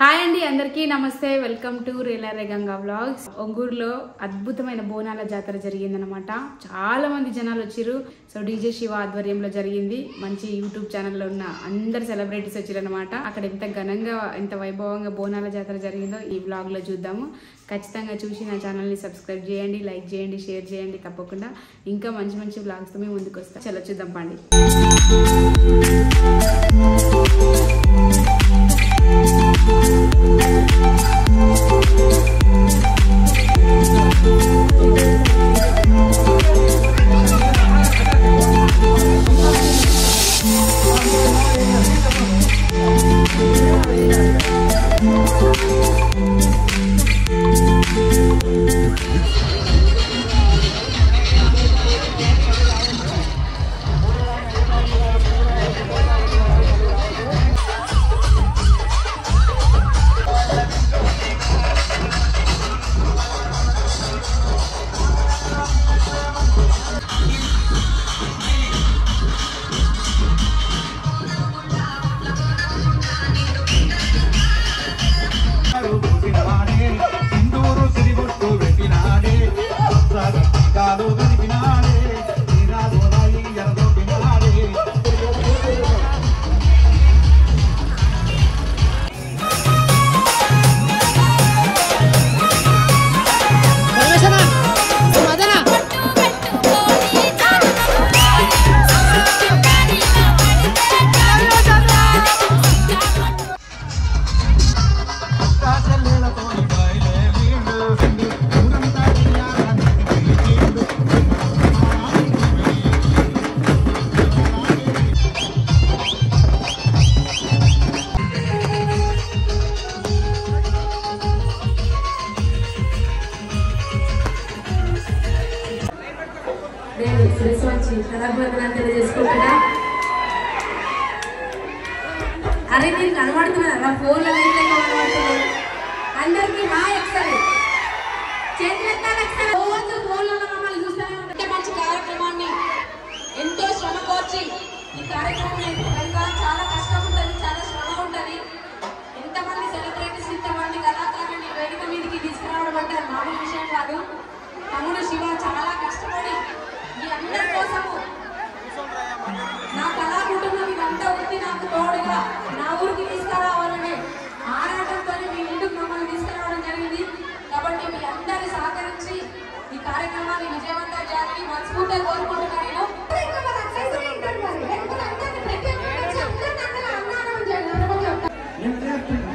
Hi అండి, అందరికీ నమస్తే. Welcome to Relare Ganga vlogs. ఒంగూరులో అద్భుతమైన బోనాల జాతర జరిగిందనమాట. చాలా మంది జనాలు వచ్చారు. సో డీజే శివ ఆధ్వర్యంలో జరిగింది. మంచి యూట్యూబ్ ఛానల్లో ఉన్న అందరు సెలబ్రిటీస్ వచ్చారనమాట. అక్కడ ఎంత ఘనంగా ఎంత వైభవంగా బోనాల జాతర జరిగిందో ఈ వ్లాగ్ లో చూద్దాము. ఖచ్చితంగా చూసి నా ఛానల్ని సబ్స్క్రైబ్ చేయండి, లైక్ చేయండి, షేర్ చేయండి. తప్పకుండా ఇంకా మంచి మంచి వ్లాగ్స్తో మేము ముందుకు వస్తాం. చలో చూద్దాం పండి. అరే నేను కనబడుతున్నా ఫోన్లో కనబడుతున్నాను. అందరికి మా ఎక్సలెంట్ రోజు ఫోన్లో మమ్మల్ని చూస్తూనే ఉంటే మంచి కార్యక్రమాన్ని ఎంతో శ్రమ కోర్చి ఈ కార్యక్రమం చాలా కష్టం ఉంటుంది, చాలా శ్రమ ఉంటుంది. ఎంతమంది సెలబ్రిటీస్ ఇంతమంది కళాకారులని వేదిక మీదకి తీసుకురావడం అంటే మామూలు విషయం కాదు. తమ్ముడు శివ చాలా కష్టపడి ఈ అందరి కోసము నా కళా కుటుంబం ఇదంతా ఉంది నాకు తోడుగా నా ఊరికి తీసుకురావాలని ఆరాటంతో మీ ఇంటికి మమ్మల్ని తీసుకురావడం జరిగింది. కాబట్టి మీ అందరి సహకరించి ఈ కార్యక్రమాన్ని విజయవంతం చేయాలని మనస్ఫూర్తిగా కోరుకుంటున్నాను.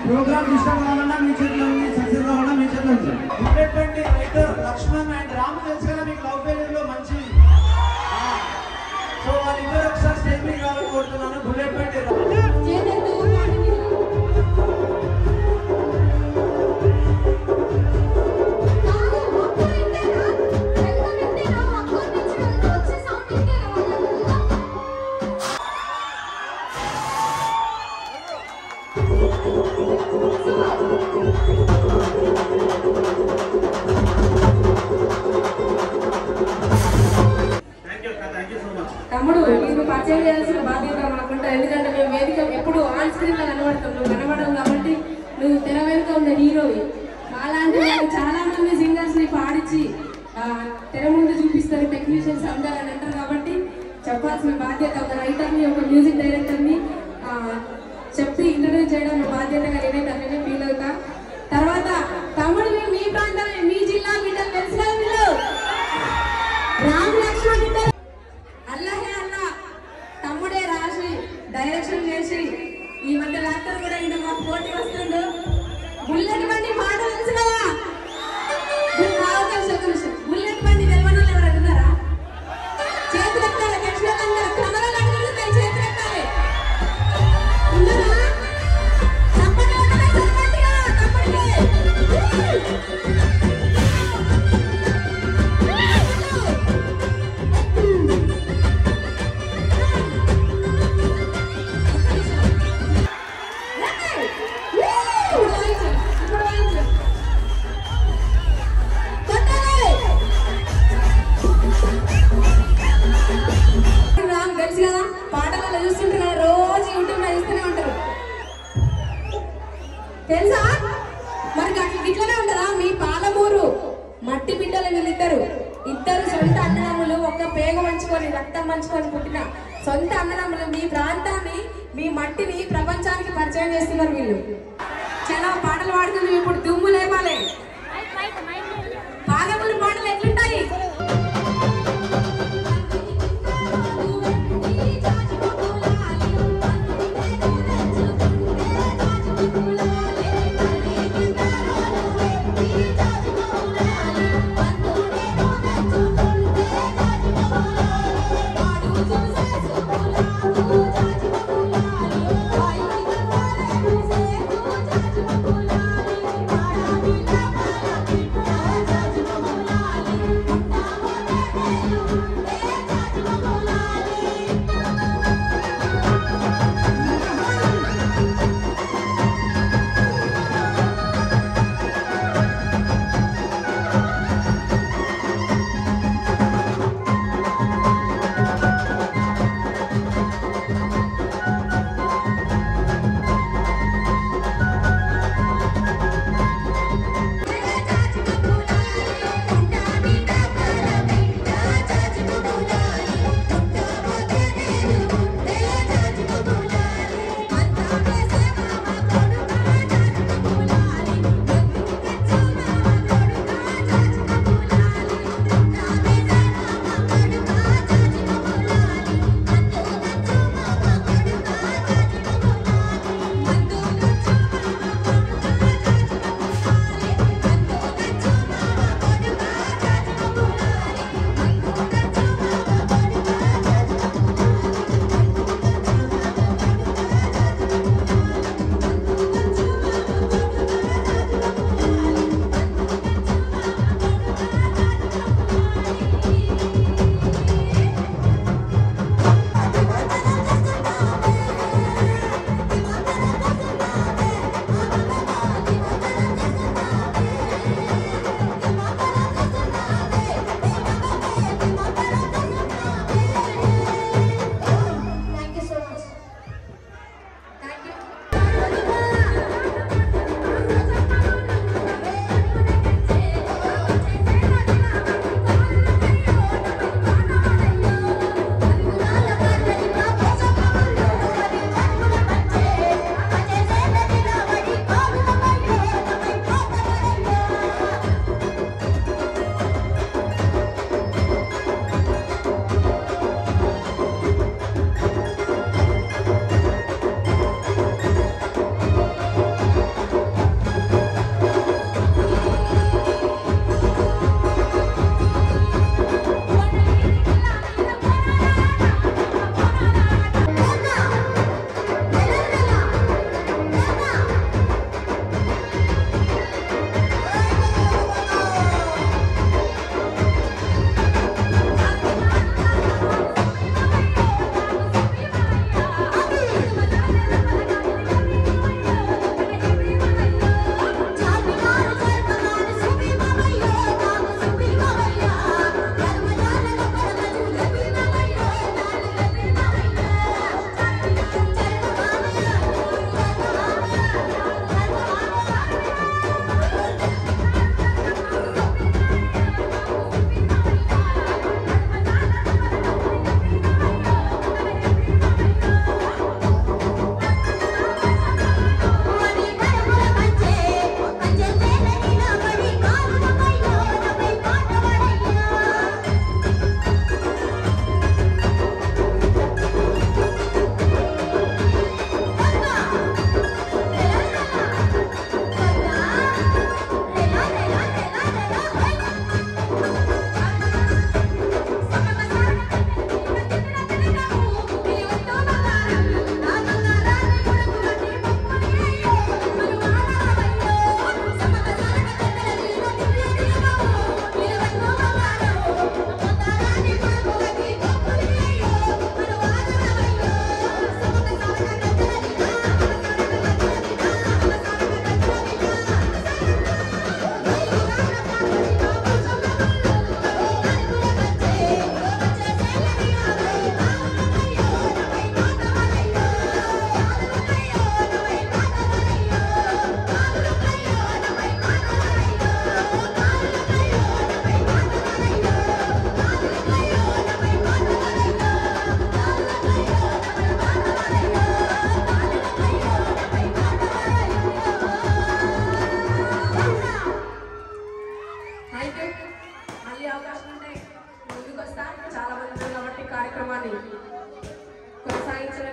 ప్రోగ్రామ్ ఇష్టం కావాలన్నా మీ చేతిలో ఉంది, సక్సెస్ కావాలన్నా మీ చేతిలో ఉంది. ఉండేటువంటి రైటర్ లక్ష్మణ్ అండ్ రాము తెలుసు కదా మీకు లవ్ ఫెయిలియర్ లో మంచి. సో వాళ్ళిద్దరు ఒకసారి స్టేజ్ మీద కావాలని కోరుతున్నాను. బుల్లెట్ తమ్ముడు మీరు పరిచయం చేయాల్సిన బాధ్యత మాకుంటా. ఎందుకంటే మేము వేదిక ఎప్పుడు ఆన్ స్క్రీన్ లో కనబడతాం, నువ్వు కనబడవు కాబట్టి నువ్వు తెర వెనుక ఉన్న హీరోవి. అలాంటి వాళ్ళు చాలా మంది సింగర్స్ ని పాడించి తెర ముందు చూపిస్తారు, టెక్నీషియన్స్ అందరూ అని అంటారు. కాబట్టి చెప్పాల్సిన బాధ్యత ఒక రైటర్ ని, ఒక మ్యూజిక్ డైరెక్టర్ ని చెప్పి ఇంట్రడ్యూస్ చేయడం బాధ్యతగా నేనైతే అట్లనే ఫీల్ అవుతా. తర్వాత తమ్ముడు మీ ప్రాంతమే, మీ జిల్లా బిడ్డలు తెలుసు కదా మీరు, రామ్ లక్ష్మణ్ బిడ్డలు అల్లహే అల్లా తమ్ముడే రాసి డైరెక్షన్ చేసి ఈ మధ్య యాక్టర్ కూడా ఇంకా మాకు పోటీ వస్తుండు. బుల్లెట్ బండి మాట తెలుసు కదా, బుల్లెట్ బండి తెలవని వాళ్ళు ఎవరు అడుగుతారా? చేతులెత్తాలి, కృష్ణకందరూ కెమెరాలు అడుగుతున్నాయి, చేతులెత్తాలి. ఉన్నారా? తప్పకుండా తప్పకుండా తప్పకుండా తెలుసా? మరి ఇట్లనే ఉంటుందా? మీ పాలమూరు మట్టి బిడ్డలు వీళ్ళిద్దరు సొంత అన్నదమ్ములు, ఒక్క పేగ పంచుకొని రక్తం పంచుకొని పుట్టిన సొంత అన్నదమ్ములు మీ ప్రాంతాన్ని, మీ మట్టిని ప్రపంచానికి పరిచయం చేస్తున్నారు వీళ్ళు. చాలా పాటలు పాడుతుంది ఇప్పుడు. దుమ్ము లేపాలి. పాలమూరు పాటలు ఎట్లుంటాయి?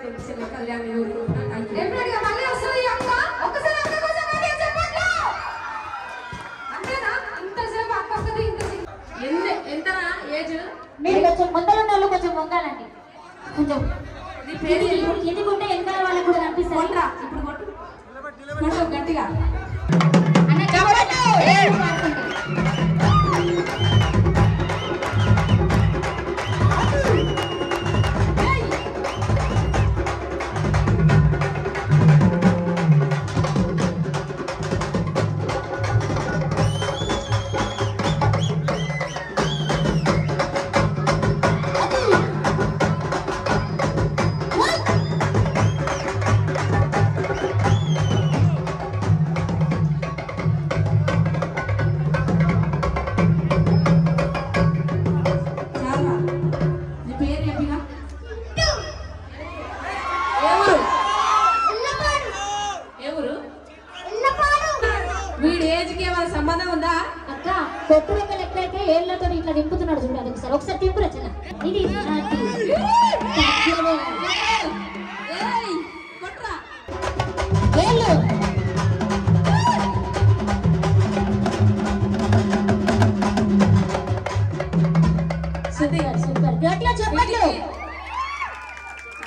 తెలిసిన కళ్యాణ్ కోరుకుంటున్నాను. డెఫినెట్గా మళ్ళీ వస్తుంది ఈ అక్క. ఒక్కసారి అక్క కోసం గట్టిగా చెప్పండి. అంతేనా? ఇంతసేపు అక్క వస్తుంది ఎంతనా ఏజ్? మీరు కొంచెం ముందర ఉన్న వాళ్ళు కొంచెం వంగాలండి. కొంచెం నీ పేరు ఎందుకుంటే వెనకాల వాళ్ళకు కూడా కనిపిస్తుంది. కొట్రా ఇప్పుడు కొట్టు గట్టిగా అన్న చెప్పండి. వీడి ఏజ్కి ఏమైనా సంబంధం ఉందా? అక్క కొట్టు రెక్కలు ఎట్లయితే ఏళ్ళతో ఇట్లా దింపుతున్నాడు చూడు. అది ఒకసారి తింపురా చిన్న. ఇది కొట్రా ఏళ్ళు సూపర్ సూపర్ గట్టిగా చెప్పండి.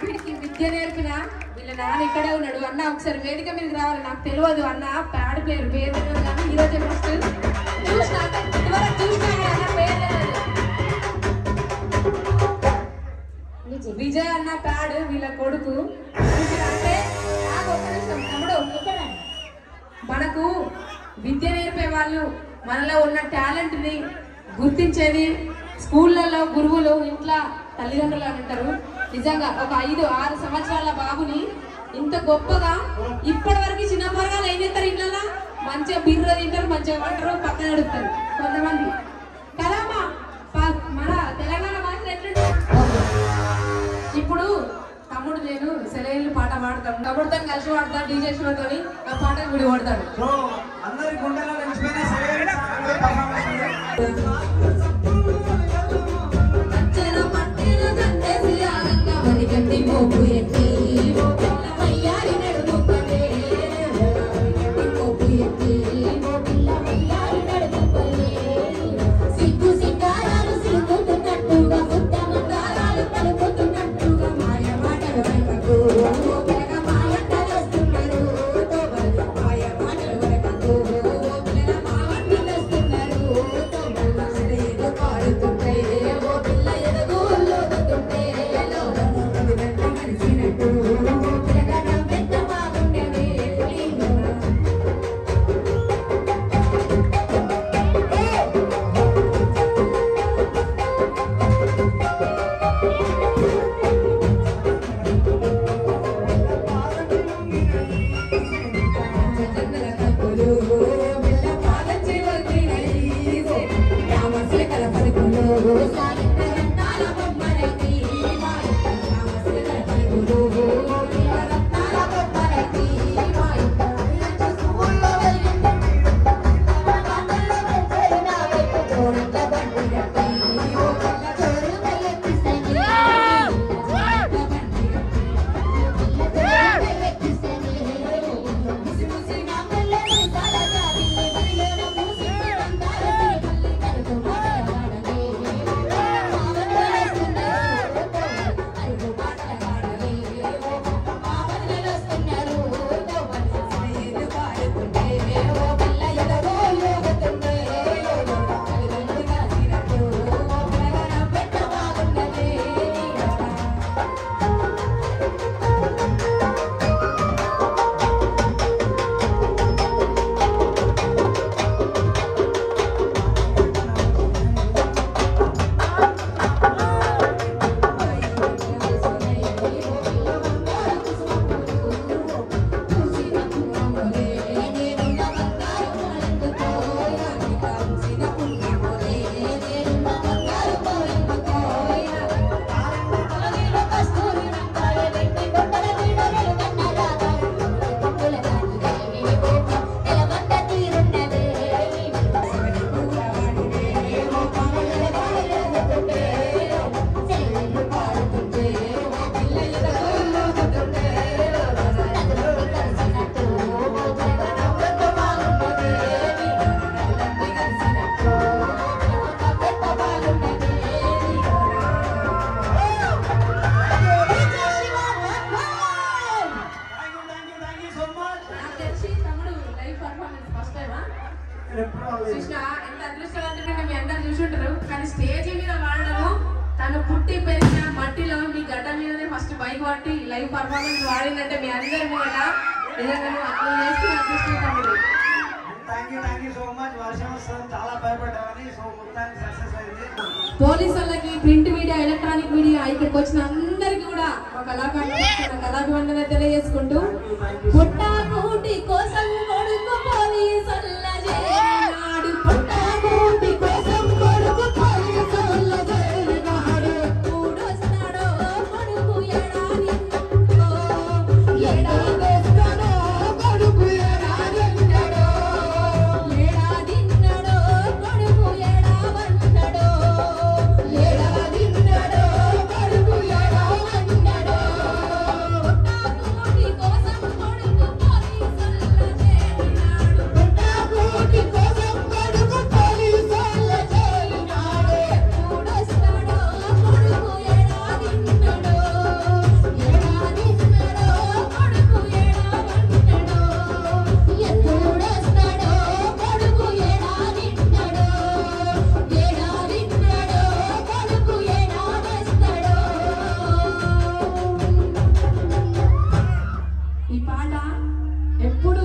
వీడికి విద్య నేర్పిన వీళ్ళ నాన్న ఇక్కడే ఉన్నాడు. అన్న ఒకసారి వేదిక మీదకి రావాలి. నాకు తెలియదు అన్న ప్యాడ్ పేరు తెలియదు కానీ ఈరోజు ఫస్ట్ చూసినా ఇదివరకు చూసినా అన్న పేరు తెలియదు. విజయ్ అన్న ప్యాడ్ వీళ్ళ కొడుకు. అంటే నాకు ఒక్క నిమిషం తమ్ముడు, మనకు విద్య నేర్పే వాళ్ళు మనలో ఉన్న టాలెంట్ని గుర్తించేది స్కూళ్ళలో గురువులు, ఇంట్లో తల్లిదండ్రులు అని అంటారు. నిజంగా ఒక 5-6 సంవత్సరాల బాబుని ఇంత గొప్పగా ఇప్పటి వరకు చిన్న పొరగాలు ఏం చేస్తారు ఇంట్లో మంచిగా బిర్ర తింటారు, మంచిగా వంటారు, పక్కన నడుపుతారు కొంతమంది కదమ్మా. మన తెలంగాణ భాషలో ఎట్లుంటే ఇప్పుడు తమ్ముడు నేను సెలవులు పాట పాడతాను. తమ్ముడితో కలిసి పాడతాను. డీజే షోతో ఆ పాట వీడు పాడతాడు. సో అందరి గుండెలో నిలిచిపోయిన పర్ఫార్మెన్స్ Oh ఎప్పుడు వాళ్ళు కృష్ణ ఎంత అదృష్టవంతుడంటే మీ అందరు చూసుంటారు. కానీ స్టేజ్ మీద వాడడము తను పుట్టి పెరిగిన మట్టిలో మీ గడ్డ మీదనే ఫస్ట్ బైక్ పట్టి లైవ్ పర్ఫార్మెన్స్ వాడిందంటే మీ అందరి మీద నిజంగా అట్లా చేస్తే అదృష్టం తమ్ముడు. Thank you so much. వర్షం వస్తుంది చాలా భయపడ్డామని, సో మొత్తానికి సక్సెస్ అయింది. పోలీసు వాళ్ళకి, ప్రింట్ మీడియా, ఎలక్ట్రానిక్ మీడియా, ఇక్కడికి వచ్చిన అందరికి కూడా ఒక కళాభివందన తెలియజేసుకుంటూ పుట్టాకూటి కోసం కొడుకు పోలీసుల చేరినాడు, పుట్టాకూటి కోసం కొడుకు పోలీసుల చేరినాడు, ఎప్పుడొస్తాడో కొడుకు ఏడాదిన్నడో, ఏడాదొస్తాడో కొడుకు ఏడాదిన్నడో, ఏడాదిన్నడో కొడుకు ఏడావన్నడో, ఏడాదిన్నడో కొడుకు ఏడావన్నడో, పుట్టాకూటి కోసం కొడుకు పోలీసుల చేరినాడు, పుట్టాకూటి కోసం కొడుకు పోలీసుల చేరినాడు, ఎప్పుడొస్తాడో కొడుకు ఏడాదిన్నడో, ఏడాదిన్నడో కొడుకు ఏడావన్నడో, ఎప్పుడొస్తాడో కొడుకు ఏడాదిన్నడో, ఏడాదిన్నడో కొడుకు ఏడావస్తాడో. ఈ పాట ఎప్పుడు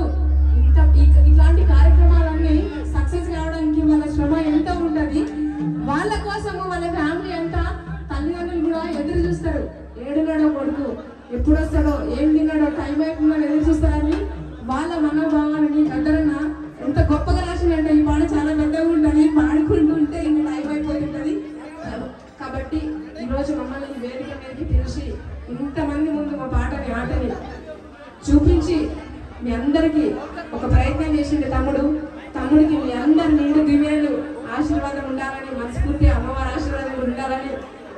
ఇట్లాంటి కార్యక్రమాలన్నీ సక్సెస్ కావడానికి వాళ్ళ శ్రమ ఎంత ఉంటది, వాళ్ళ కోసము వాళ్ళ ఫ్యామిలీ ఎంత, తల్లిదండ్రులు కూడా ఎదురు చూస్తారు. ఏడున్నాడో కొడుకు ఎప్పుడు వస్తాడో, ఏం తిన్నాడో, టైం అయిపోయిందని ఎదురు చూస్తారని వాళ్ళ మనోభావాలని గద్దరన్న ఎంత గొప్పగా రాసిందంటే ఈ పాట చాలా పెద్దగా ఉంటుంది, పాడుకుంటుంటే ఇంకా టైం అయిపోతుంటది. కాబట్టి ఈరోజు మమ్మల్ని ఈ వేదిక మీదకి పిలిచి ఇంతమంది ముందు మా పాటని ఆటని చూపించి మీ అందరికీ ఒక ప్రయత్నం చేసింది తమ్ముడికి మీ అందరి నిండు దివ్యాలు ఆశీర్వాదం ఉండాలని మనస్ఫూర్తిగా, అమ్మవారి ఆశీర్వాదం ఉండాలని,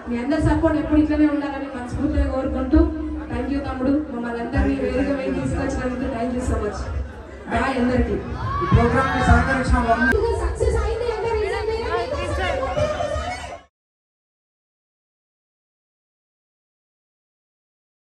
మీ అందరి సపోర్ట్ ఎప్పుడు ఇట్లనే ఉండాలని మనస్ఫూర్తిగా కోరుకుంటూ థ్యాంక్ యూ తమ్ముడు, మమ్మల్ని అందరినీ వేదిక మీద తీసుకొచ్చినందుకు thank you so much. Bye అందరికీ. ఈ ప్రోగ్రామ్ కి సహకరించిన సక్సెస్